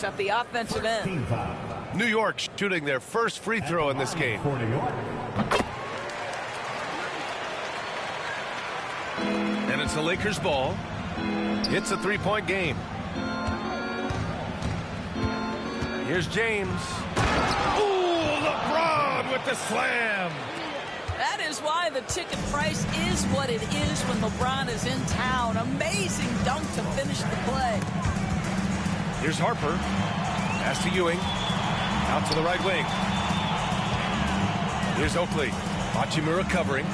focus at the offensive end. New York shooting their first free throw in this game. And it's the Lakers ball. It's a three-point game. Here's James. Ooh, LeBron with the slam. That is why the ticket price is what it is when LeBron is in town. Amazing dunk to finish the play. Here's Harper. Pass to Ewing. Out to the right wing. Here's Oakley. Hachimura covering.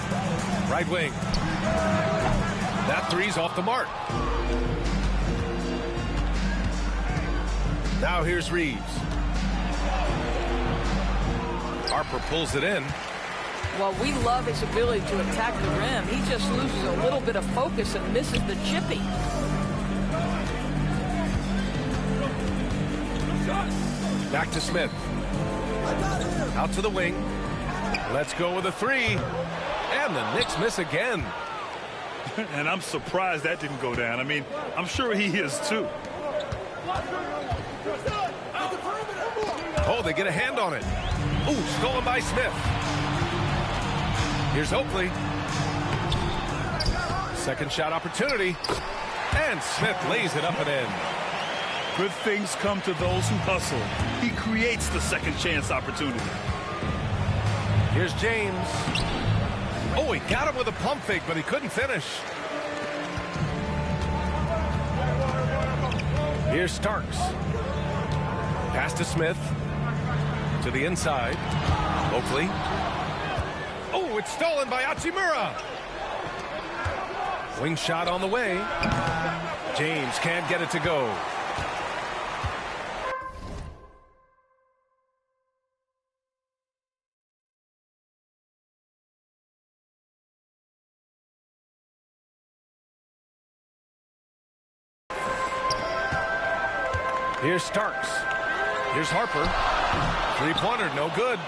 Right wing. That three's off the mark. Now here's Reeves. Harper pulls it in. Well, we love his ability to attack the rim. He just loses a little bit of focus and misses the chippy. Back to Smith. Out to the wing. Let's go with a three. And the Knicks miss again. And I'm surprised that didn't go down. I mean, I'm sure he is too. Oh, they get a hand on it. Ooh, stolen by Smith. Here's Oakley. Second shot opportunity. And Smith lays it up and in. Good things come to those who hustle. He creates the second chance opportunity. Here's James. Oh, he got him with a pump fake, but he couldn't finish. Here's Starks. Pass to Smith. To the inside. Oakley. Oh, it's stolen by Hachimura. Wing shot on the way. James can't get it to go. Here's Starks. Here's Harper. Three-pointer, no good.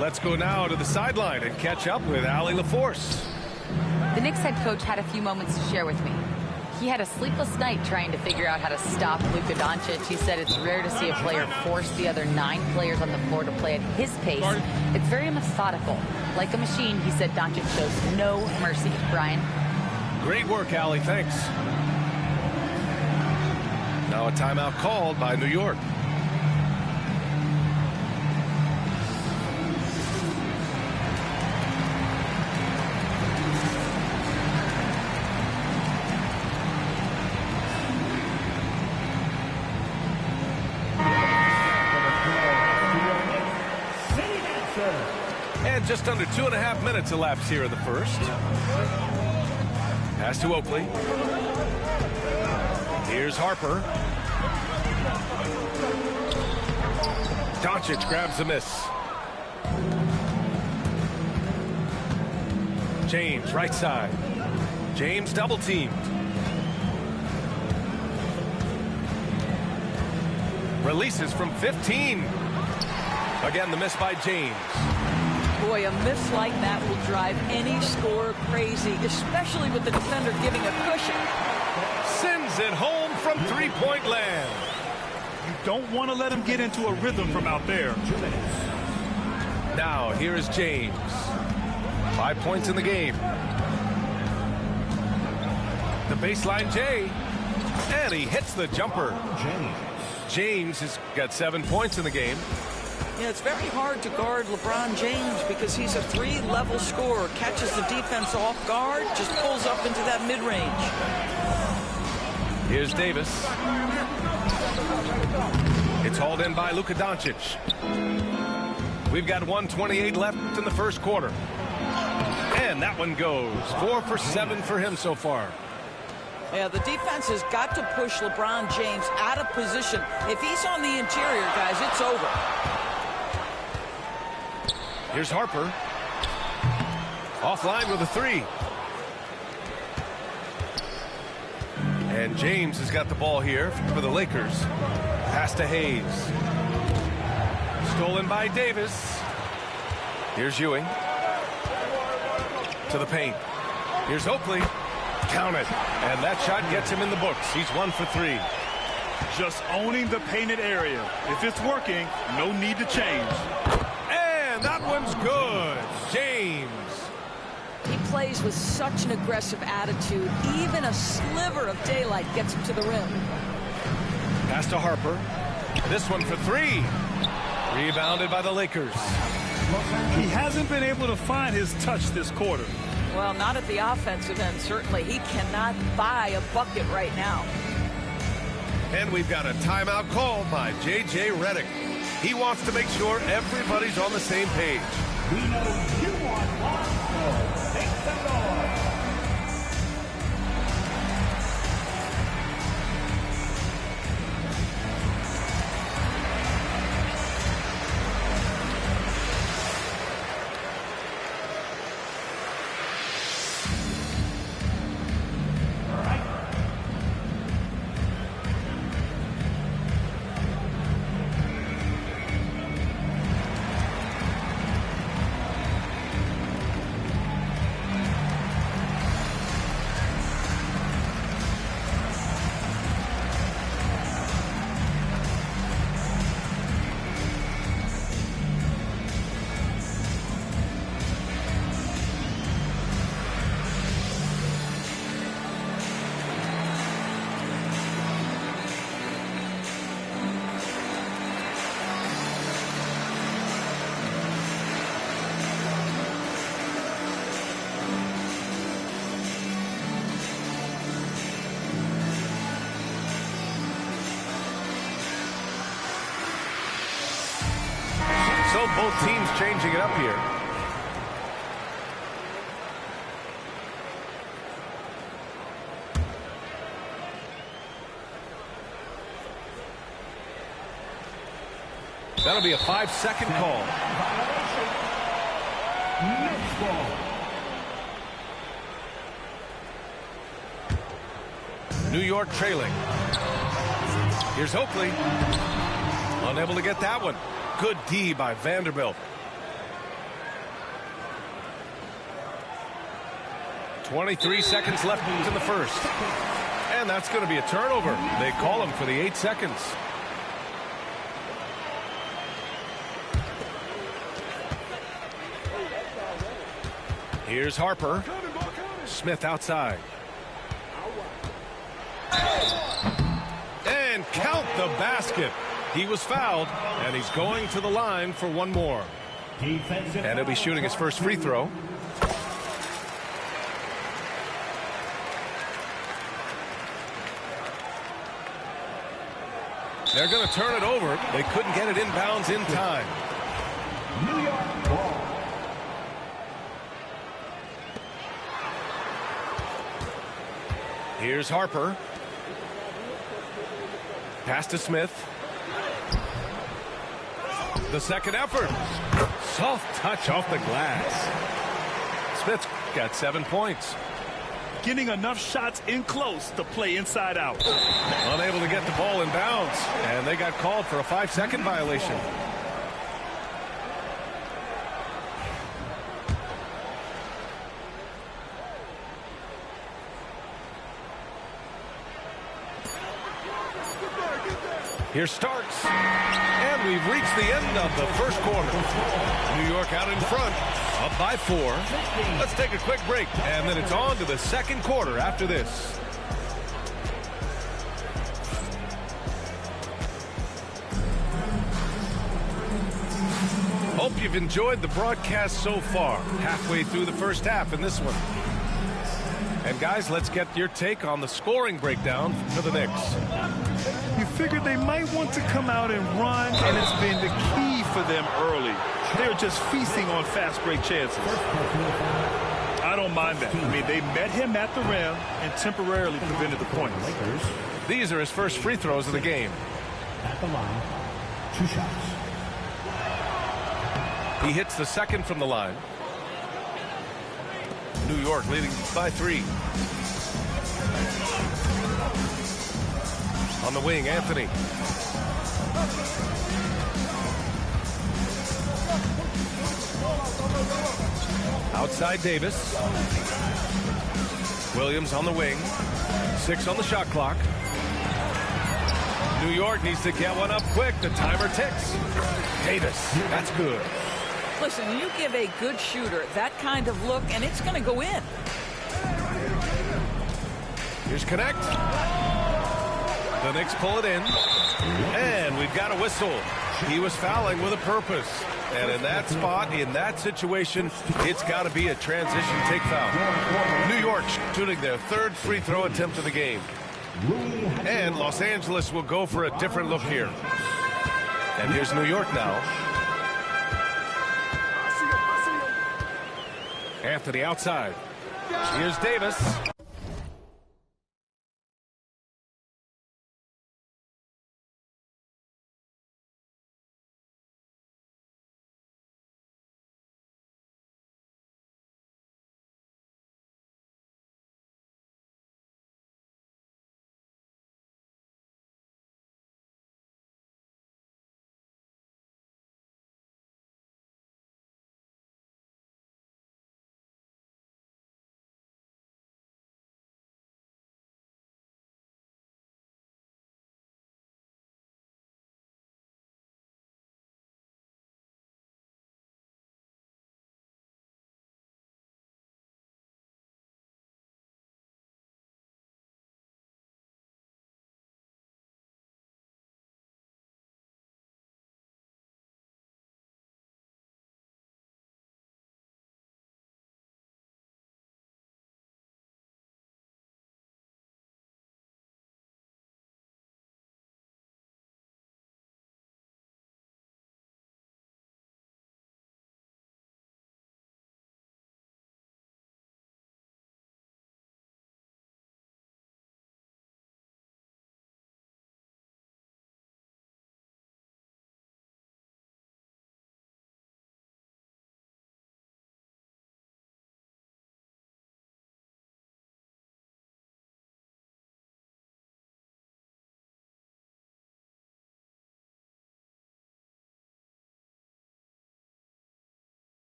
Let's go now to the sideline and catch up with Allie LaForce. The Knicks head coach had a few moments to share with me. He had a sleepless night trying to figure out how to stop Luka Doncic. He said it's rare to see a player force the other 9 players on the floor to play at his pace. It's very methodical. Like a machine, he said Doncic shows no mercy. Brian? Great work, Allie. Thanks. Now a timeout called by New York. And just under 2.5 minutes elapsed here in the first. Pass to Oakley. Here's Harper. Doncic grabs the miss. James, right side. James double teamed. Releases from 15. Again, the miss by James. Boy, a miss like that will drive any scorer crazy, especially with the defender giving a cushion. Sends it home from three-point land. You don't want to let him get into a rhythm from out there. Now, here is James. 5 points in the game. The baseline J. And he hits the jumper. James has got 7 points in the game. Yeah, it's very hard to guard LeBron James because he's a 3-level scorer. Catches the defense off guard, just pulls up into that mid-range. Here's Davis. It's hauled in by Luka Doncic. We've got 1:28 left in the first quarter. And that one goes. 4 for 7 for him so far. Yeah, the defense has got to push LeBron James out of position. If he's on the interior, guys, it's over. Here's Harper. Offline with a 3. And James has got the ball here for the Lakers. Pass to Hayes. Stolen by Davis. Here's Ewing. To the paint. Here's Oakley. Count it. And that shot gets him in the books. He's 1 for 3. Just owning the painted area. If it's working, no need to change. And that one's good. James. He plays with such an aggressive attitude. Even a sliver of daylight gets him to the rim. Pass to Harper. This one for 3. Rebounded by the Lakers. He hasn't been able to find his touch this quarter. Well, not at the offensive end, certainly. He cannot buy a bucket right now. And we've got a timeout called by J.J. Redick. He wants to make sure everybody's on the same page. We know you want one, so make some noise. So both teams changing it up here. That'll be a 5-second call. Next ball. New York trailing. Here's Oakley. Unable to get that one. Good D by Vanderbilt. 23 seconds left in the first. And that's going to be a turnover. They call him for the 8 seconds. Here's Harper. Smith outside. And count the basket. He was fouled, and he's going to the line for one more. And he'll be shooting his first free throw. They're going to turn it over. They couldn't get it inbounds in time. New York ball. Here's Harper. Pass to Smith. The second effort. Soft touch off the glass. Smith got 7 points. Getting enough shots in close to play inside out. Unable to get the ball in bounds. And they got called for a 5-second violation. Here's Starks. And we've reached the end of the first quarter. New York out in front, up by 4. Let's take a quick break, and then it's on to the second quarter after this. Hope you've enjoyed the broadcast so far. Halfway through the first half in this one. And guys, let's get your take on the scoring breakdown for the Knicks. You figured they might want to come out and run, and it's been the key for them early. They're just feasting on fast break chances. I don't mind that. I mean, they met him at the rim and temporarily prevented the points. These are his first free throws of the game. At the line, 2 shots. He hits the second from the line. New York leading by 3. On the wing, Anthony. Outside Davis. Williams on the wing. 6 on the shot clock. New York needs to get one up quick. The timer ticks. Davis, that's good. Listen, you give a good shooter that kind of look, and it's going to go in. Here's Connect. The Knicks pull it in. And we've got a whistle. He was fouling with a purpose. And in that spot, in that situation, it's got to be a transition take foul. New York shooting their 3rd free throw attempt of the game. And Los Angeles will go for a different look here. And here's New York now. Anthony outside. Here's Davis.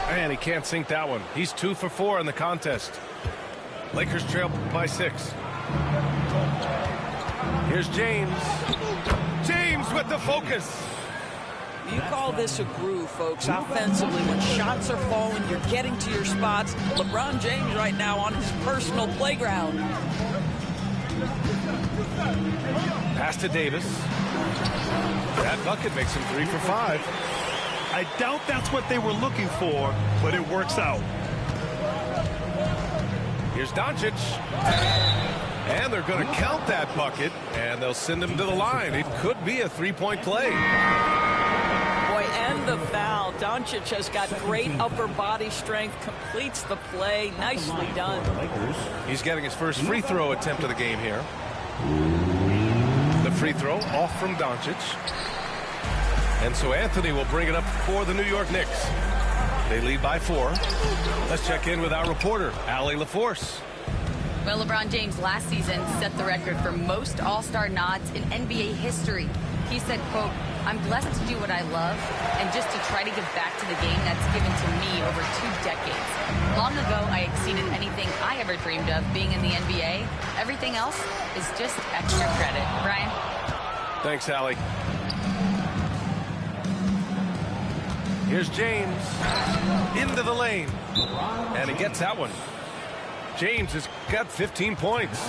And he can't sink that one. He's 2 for 4 in the contest. Lakers trail by 6. Here's James. James with the focus. You call this a groove, folks, offensively. When shots are falling, you're getting to your spots. LeBron James right now on his personal playground. Pass to Davis. That bucket makes him 3 for 5. I doubt that's what they were looking for, but it works out. Here's Doncic. And they're going to count that bucket, and they'll send him to the line. It could be a 3-point play. Boy, and the foul. Doncic has got great upper body strength, completes the play. Nicely done. He's getting his first free throw attempt of the game here. The free throw off from Doncic. And so Anthony will bring it up for the New York Knicks. They lead by 4. Let's check in with our reporter, Allie LaForce. Well, LeBron James last season set the record for most All-Star nods in NBA history. He said, quote, "I'm blessed to do what I love and just to try to give back to the game that's given to me over 2 decades. Long ago, I exceeded anything I ever dreamed of being in the NBA. Everything else is just extra credit." Brian? Thanks, Allie. Here's James into the lane, and he gets that one. James has got 15 points.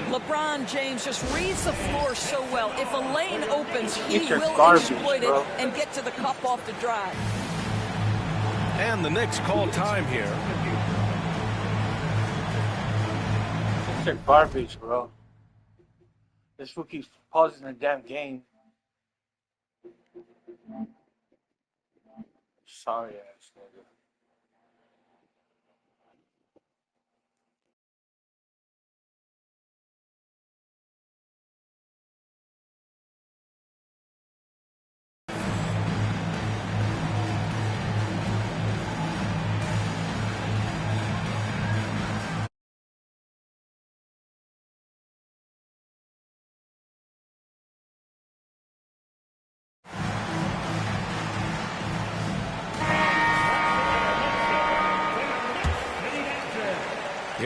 LeBron James just reads the floor so well. If a lane opens, he will garbage, exploit bro. it and get to the cup off the drive. And the Knicks call time here. They're garbage, bro. This fool keeps pausing the damn game. Sorry ass nigga.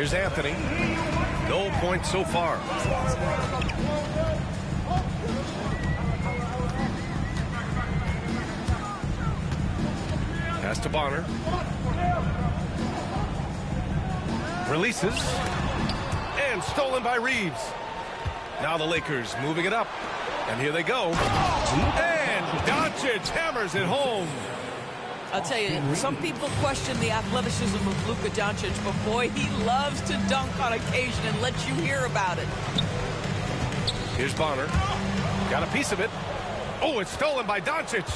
Here's Anthony. No points so far. Pass to Bonner. Releases. And stolen by Reeves. Now the Lakers moving it up. And here they go. And Doncic hammers it home. I'll tell you, some people question the athleticism of Luka Doncic, but boy, he loves to dunk on occasion and let you hear about it. Here's Bonner. Got a piece of it. Oh, it's stolen by Doncic.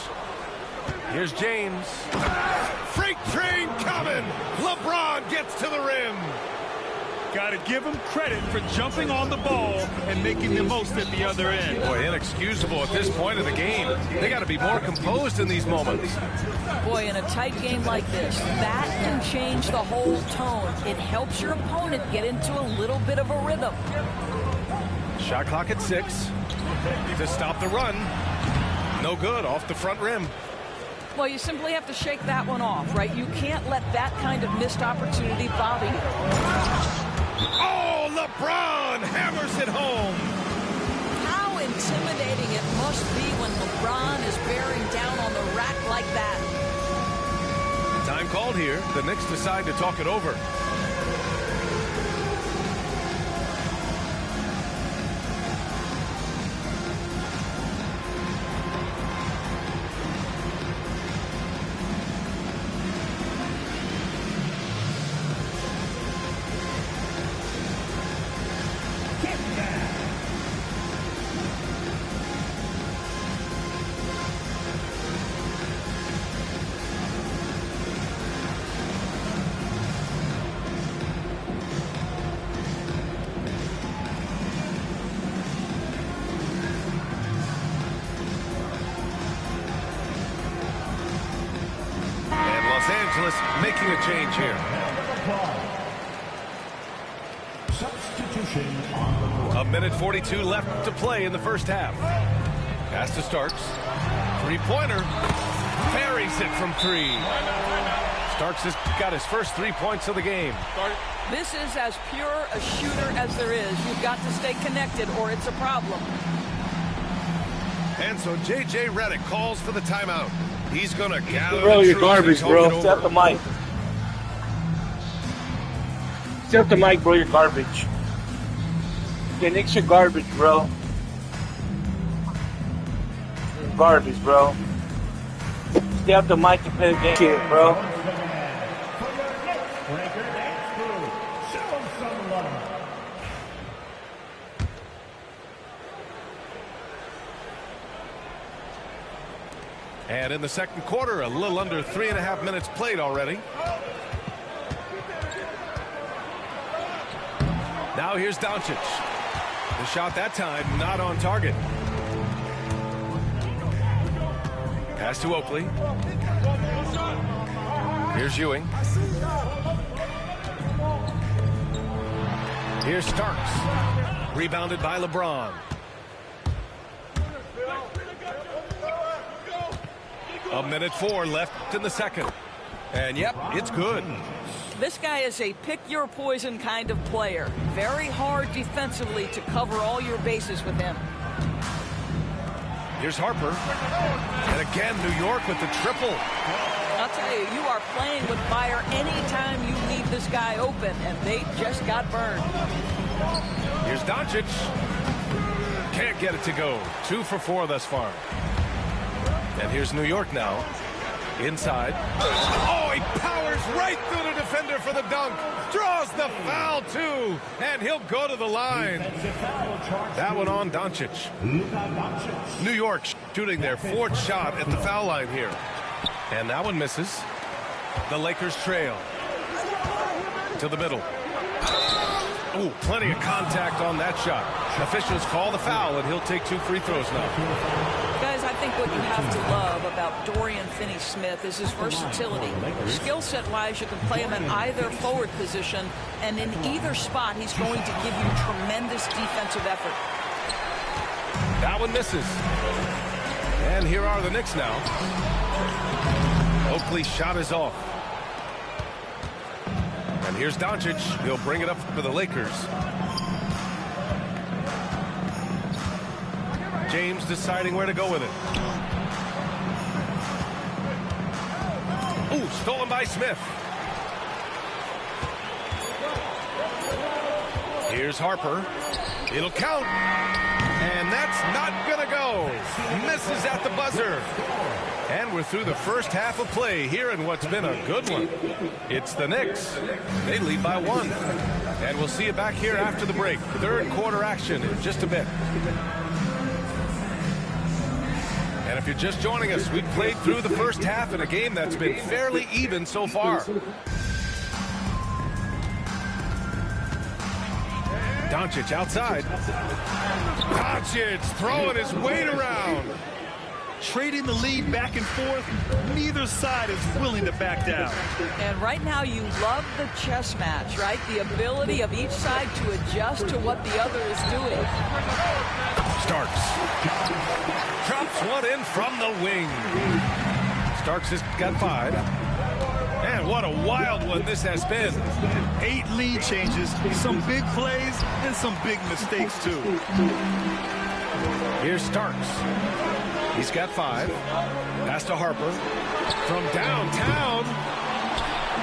Here's James. Freight train coming. LeBron gets to the rim. Got to give him credit for jumping on the ball and making the most at the other end. Boy, inexcusable at this point of the game. They got to be more composed in these moments. Boy, in a tight game like this, that can change the whole tone. It helps your opponent get into a little bit of a rhythm. Shot clock at 6 to stop the run. No good, off the front rim. Well, you simply have to shake that one off, right? You can't let that kind of missed opportunity bother you. Oh, LeBron hammers it home. How intimidating it must be when LeBron is bearing down on the rack like that. Time called here. The Knicks decide to talk it over. Making a change here. A minute 42 left to play in the first half. Pass to Starks. Three-pointer. Buries it from 3. Starks has got his first 3 points of the game. This is as pure a shooter as there is. You've got to stay connected or it's a problem. And so J.J. Redick calls for the timeout. He's going to gather bro, the you're garbage, bro. Step the mic. Step the mic, bro. You're garbage. The Knicks are garbage, bro. You're garbage, bro. Stay off the mic and play the game, shit, bro. And in the second quarter, a little under 3.5 minutes played already. Now here's Doncic. The shot that time not on target. Pass to Oakley. Here's Ewing. Here's Starks. Rebounded by LeBron. A minute 4 left in the second. And yep, it's good. This guy is a pick-your-poison kind of player. Very hard defensively to cover all your bases with him. Here's Harper. And again, New York with the triple. I'll tell you, you are playing with fire anytime you leave this guy open, and they just got burned. Here's Doncic. Can't get it to go. 2 for 4 thus far. And here's New York now. Inside. Oh, he powers right through the defender for the dunk. Draws the foul, too. And he'll go to the line. That one on Doncic. New York shooting their 4th shot at the foul line here. And that one misses. The Lakers trail. To the middle. Oh, plenty of contact on that shot. Officials call the foul, and he'll take 2 free throws now. Guys, I think what you have to love about Dorian Finney-Smith is his versatility. Skill set-wise, you can play him in either forward position, and in either spot, he's going to give you tremendous defensive effort. That one misses. And here are the Knicks now. Oakley's shot is off. And here's Doncic. He'll bring it up for the Lakers. James deciding where to go with it. Ooh, stolen by Smith. Here's Harper. It'll count. And that's not going to go. Misses at the buzzer. And we're through the first half of play here in what's been a good one. It's the Knicks. They lead by 1. And we'll see you back here after the break. Third quarter action in just a bit. And if you're just joining us, we've played through the first half in a game that's been fairly even so far. Doncic outside. Doncic throwing his weight around. Trading the lead back and forth, neither side is willing to back down. And right now you love the chess match, right? The ability of each side to adjust to what the other is doing. Starks. Drops one in from the wing. Starks has got 5. And what a wild one this has been. 8 lead changes, some big plays, and some big mistakes, too. Here's Starks. He's got 5. Pass to Harper. From downtown.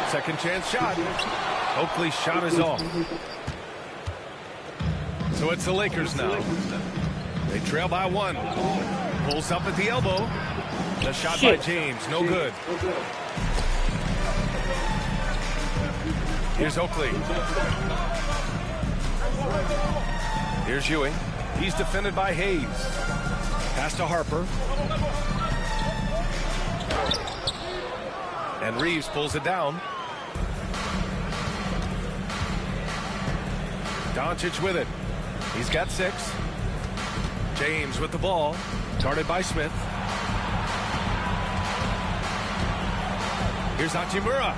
Second chance shot. Oakley's shot is off. So it's the Lakers now. They trail by 1. Pulls up at the elbow. The shot by James. No good. Here's Oakley. Here's Ewing. He's defended by Hayes. Pass to Harper. And Reeves pulls it down. Doncic with it. He's got 6. James with the ball. Guarded by Smith. Here's Hachimura.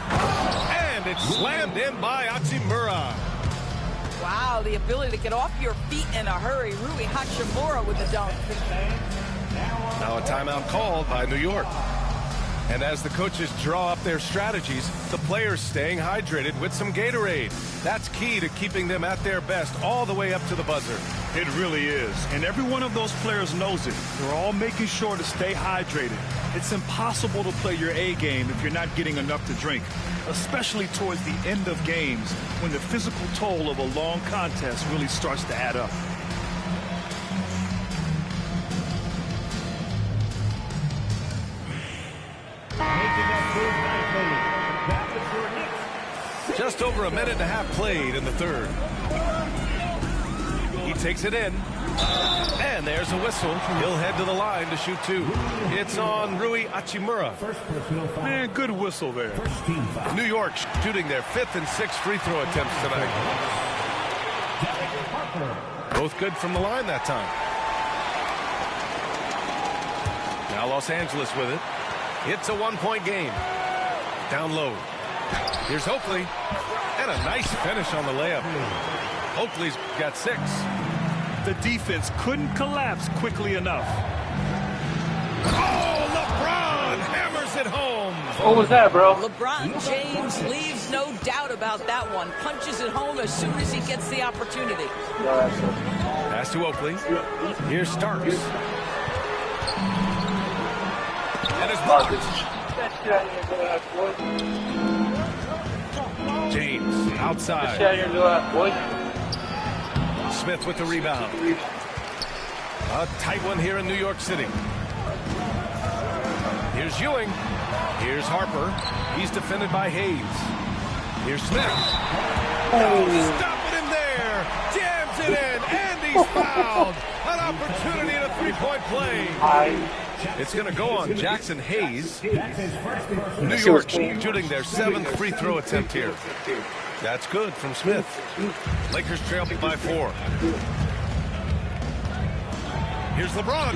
And it's slammed in by Hachimura. Wow, the ability to get off your feet in a hurry. Rui Hachimura with the dunk. Now a timeout called by New York. And as the coaches draw up their strategies, the players staying hydrated with some Gatorade. That's key to keeping them at their best all the way up to the buzzer. It really is. And every one of those players knows it. They're all making sure to stay hydrated. It's impossible to play your A game if you're not getting enough to drink, especially towards the end of games when the physical toll of a long contest really starts to add up. Just over a minute and a half played in the third. He takes it in. And there's a whistle. He'll head to the line to shoot 2. It's on Rui Hachimura. Man, good whistle there. New York shooting their 5th and 6th free throw attempts tonight. Both good from the line that time. Now Los Angeles with it. It's a 1-point game. Down low. Here's Oakley. And a nice finish on the layup. Oakley's got 6. The defense couldn't collapse quickly enough. Oh, LeBron hammers it home. What was that, bro? LeBron James leaves no doubt about that one. Punches it home as soon as he gets the opportunity. Pass to Oakley. Here's Starks. And it's blocked. James outside. Smith with the rebound. A tight one here in New York City. Here's Ewing. Here's Harper. He's defended by Hayes. Here's Smith. Oh, stop it in there. Jams it in. And he's fouled. An opportunity at a 3-point play. It's going to go on Jackson Hayes. New York shooting their 7th free throw attempt here. That's good from Smith. Lakers trail by 4. Here's LeBron.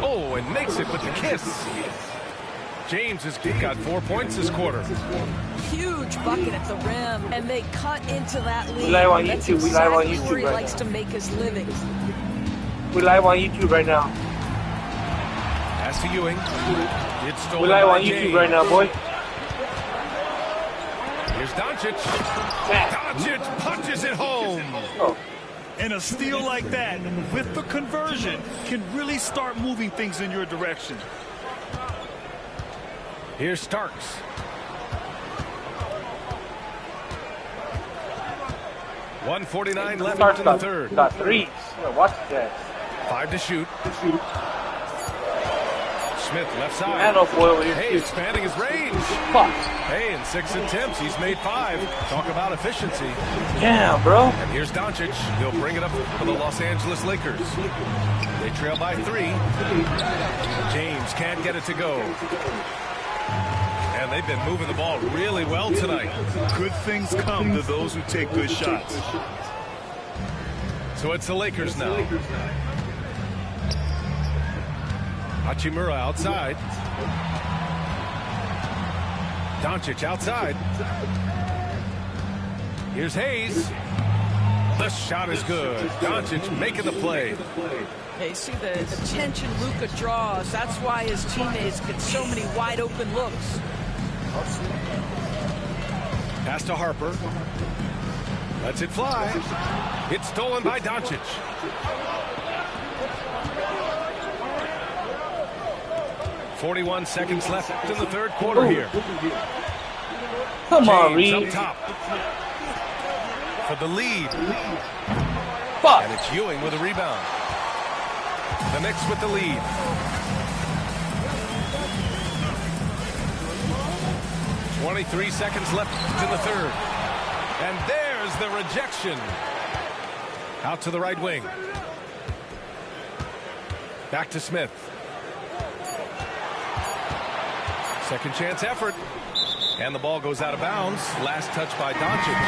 Oh, and makes it with the kiss. James has got 4 points this quarter. Huge bucket at the rim, and they cut into that lead. We live on That's YouTube. We live on exactly YouTube where he right likes now. to make his living. We live on YouTube right now. Pass to Ewing. It's stolen We live by on James. YouTube right now, boy. Here's Doncic. Doncic punches it home. Oh. And a steal like that, with the conversion, can really start moving things in your direction. Here's Starks. .149 left in the third. Got threes. Watch that. 5 to shoot. Smith left side. Hey, expanding his range. Fuck. Hey, in 6 attempts, he's made 5. Talk about efficiency. Damn, bro. And here's Doncic. He'll bring it up for the Los Angeles Lakers. They trail by 3. James can't get it to go. And they've been moving the ball really well tonight. Good things come to those who take good shots. So it's the Lakers now. Hachimura outside. Doncic outside. Here's Hayes. The shot is good. Doncic making the play. Hey, see the tension Luka draws. That's why his teammates get so many wide open looks. Pass to Harper. Lets it fly. It's stolen by Doncic. .41 seconds left in the third quarter here. Come on, James Reed. up top for the lead. Fuck. And it's Ewing with a rebound. The Knicks with the lead. .23 seconds left in the third. And there's the rejection. Out to the right wing. Back to Smith. Second chance effort. And the ball goes out of bounds. Last touch by Doncic.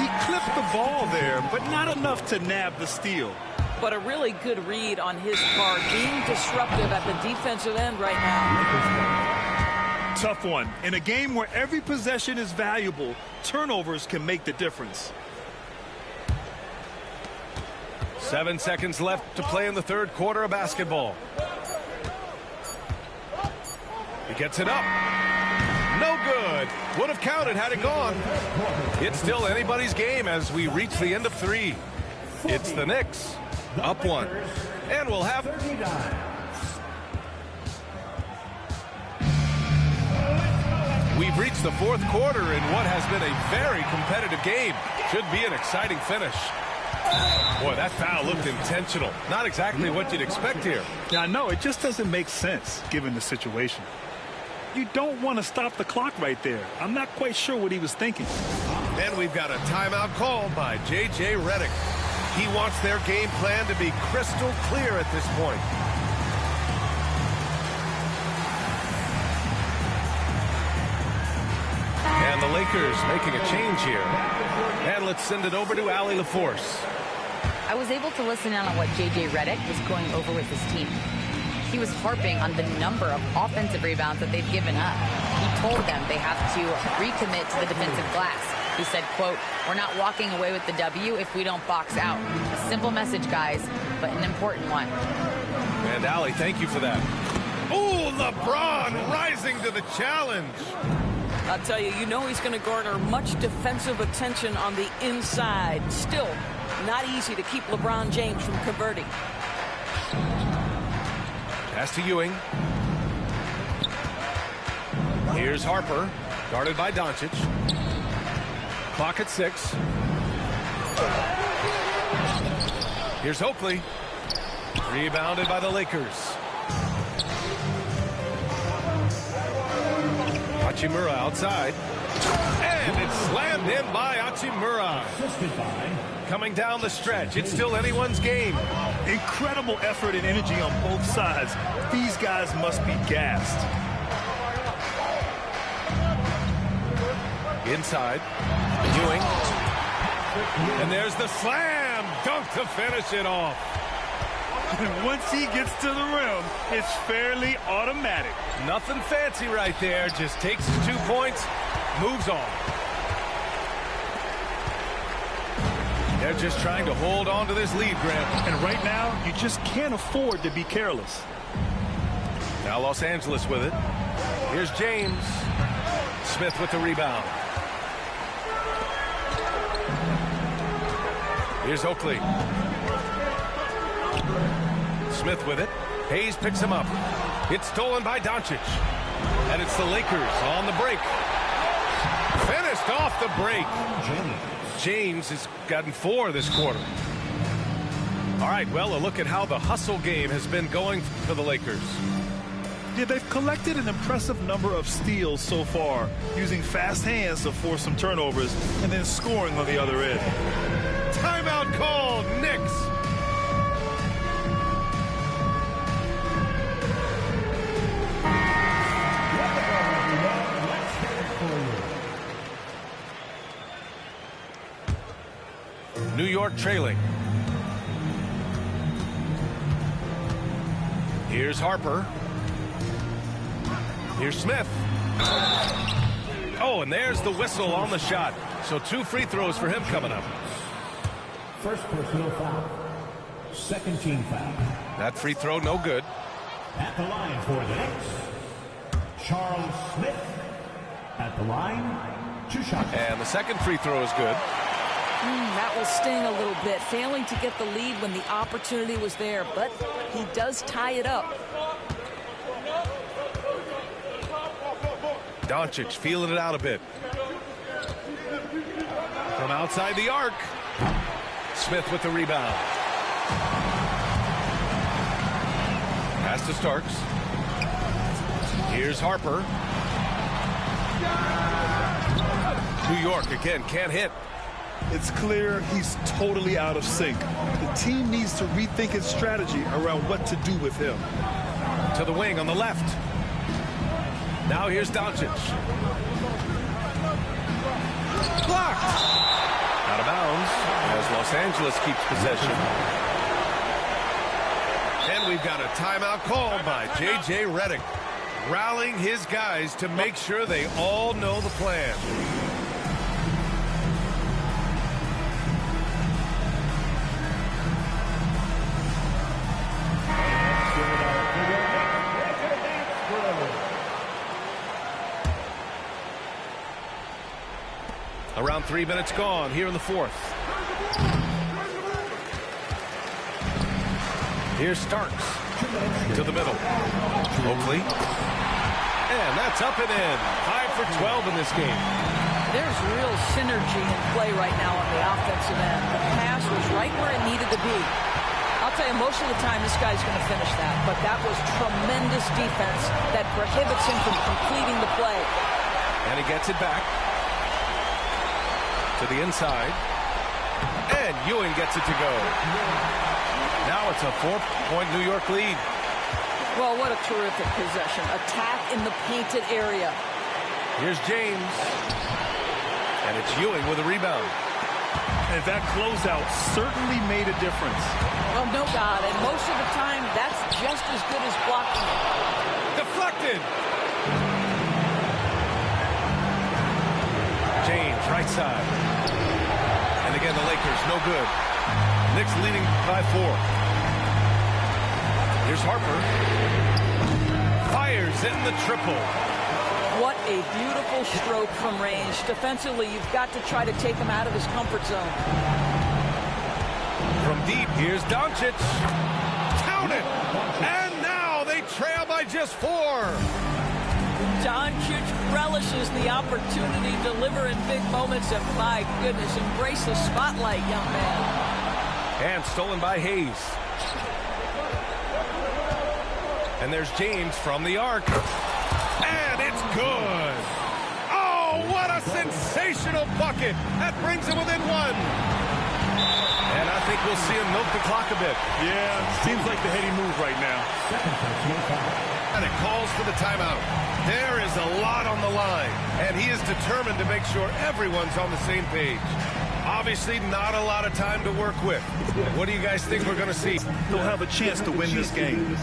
He clipped the ball there, but not enough to nab the steal. But a really good read on his part, being disruptive at the defensive end right now. Tough one. In a game where every possession is valuable, turnovers can make the difference. 7 seconds left to play in the third quarter of basketball. He gets it up. No good. Would have counted had it gone. It's still anybody's game as we reach the end of 3. It's the Knicks. Up 1. And we'll have... We've reached the fourth quarter in what has been a very competitive game. Should be an exciting finish. Boy, that foul looked intentional. Not exactly what you'd expect here. Yeah, I know. It just doesn't make sense, given the situation. You don't want to stop the clock right there. I'm not quite sure what he was thinking. And we've got a timeout called by J.J. Redick. He wants their game plan to be crystal clear at this point. And the Lakers making a change here. And let's send it over to Allie LaForce. I was able to listen in on what J.J. Redick was going over with his team. He was harping on the number of offensive rebounds that they've given up. He told them they have to recommit to the defensive glass. He said, quote, "We're not walking away with the W if we don't box out." A simple message, guys, but an important one. And Allie, thank you for that. Oh, LeBron rising to the challenge. I'll tell you, you know he's going to garner much defensive attention on the inside. Still, not easy to keep LeBron James from converting. Pass to Ewing. Here's Harper, guarded by Doncic. Clock at 6. Here's Oakley. Rebounded by the Lakers. Hachimura outside. And it's slammed in by Hachimura. Coming down the stretch. It's still anyone's game. Incredible effort and energy on both sides. These guys must be gassed. Inside. Ewing. And there's the slam dunk to finish it off. And once he gets to the rim, it's fairly automatic. Nothing fancy right there. Just takes his 2 points, moves on. They're just trying to hold on to this lead, Graham. And right now, you just can't afford to be careless. Now Los Angeles with it. Here's James. Smith with the rebound. Here's Oakley. Smith with it. Hayes picks him up. It's stolen by Doncic. And it's the Lakers on the break. Finished off the break. James has gotten 4 this quarter. All right, well, a look at how the hustle game has been going for the Lakers. Yeah, they've collected an impressive number of steals so far, using fast hands to force some turnovers and then scoring on the other end. Timeout called, Knicks. New York trailing. Here's Harper. Here's Smith. Oh, and there's the whistle on the shot. So 2 free throws for him coming up. First personal foul. Second team foul. That free throw, no good. At the line for the Knicks, Charles Smith. At the line, 2 shots. And the second free throw is good. That will sting a little bit, failing to get the lead when the opportunity was there, but he does tie it up. Doncic feeling it out a bit. From outside the arc. Smith with the rebound. Pass to Starks. Here's Harper. New York again can't hit. It's clear he's totally out of sync. The team needs to rethink its strategy around what to do with him. To the wing on the left. Now here's Doncic. Blocked. Out of bounds as Los Angeles keeps possession. And we've got a timeout called by J.J. Redick, rallying his guys to make sure they all know the plan. Around 3 minutes gone here in the 4th. Here's Starks to the middle. Oakley. And that's up and in. 5 for 12 in this game. There's real synergy in play right now on the offensive end. The pass was right where it needed to be. I'll tell you, most of the time this guy's going to finish that, but that was tremendous defense that prohibits him from completing the play. And he gets it back to the inside, and Ewing gets it to go. Now it's a 4-point New York lead. Well, what a terrific possession. Attack in the painted area. Here's James, and it's Ewing with a rebound. And that closeout certainly made a difference. Well, no doubt, and most of the time, that's just as good as blocking. Deflected. James, right side. And again, the Lakers, no good. Knicks leading by 4. Here's Harper. Fires in the triple. What a beautiful stroke from range. Defensively, you've got to try to take him out of his comfort zone. From deep, here's Doncic. Count it! And now they trail by just 4. Doncic relishes the opportunity to deliver in big moments, and my goodness, embrace the spotlight, young man. And stolen by Hayes. And there's James from the arc. And it's good. Oh, what a sensational bucket. That brings him within 1. And I think we'll see him milk the clock a bit. Yeah, seems like the heady move right now. And it calls for the timeout. There is a lot on the line, and he is determined to make sure everyone's on the same page. Obviously, not a lot of time to work with. What do you guys think we're going to see? He'll have a chance to win this game.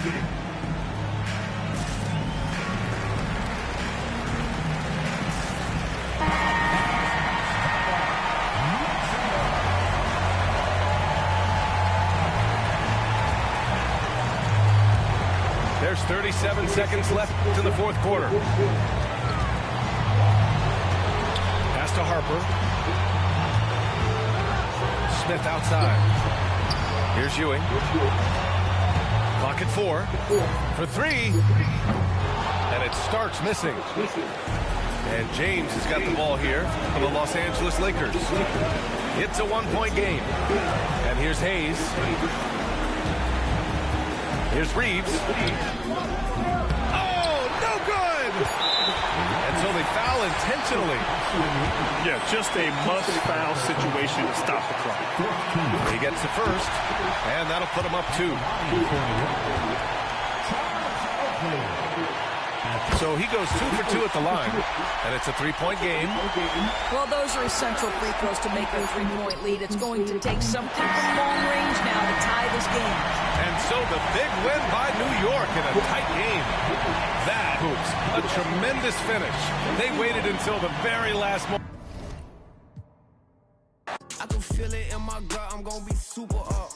There's 37 seconds left in the 4th quarter. Pass to Harper. Smith outside. Here's Ewing. Clock at 4. For 3. And it starts missing. And James has got the ball here for the Los Angeles Lakers. It's a 1-point game. And here's Hayes. Here's Reeves. Oh, no good! And so they foul intentionally. Yeah, just a must-foul situation to stop the clock. He gets the first, and that'll put him up 2. So he goes 2 for 2 at the line, and it's a 3-point game. Well, those are essential free throws to make a 3-point lead. It's going to take something from long range now to tie this game. And so the big win by New York in a tight game. That, hoops, a tremendous finish. They waited until the very last moment. I can feel it in my gut, I'm gonna be super up.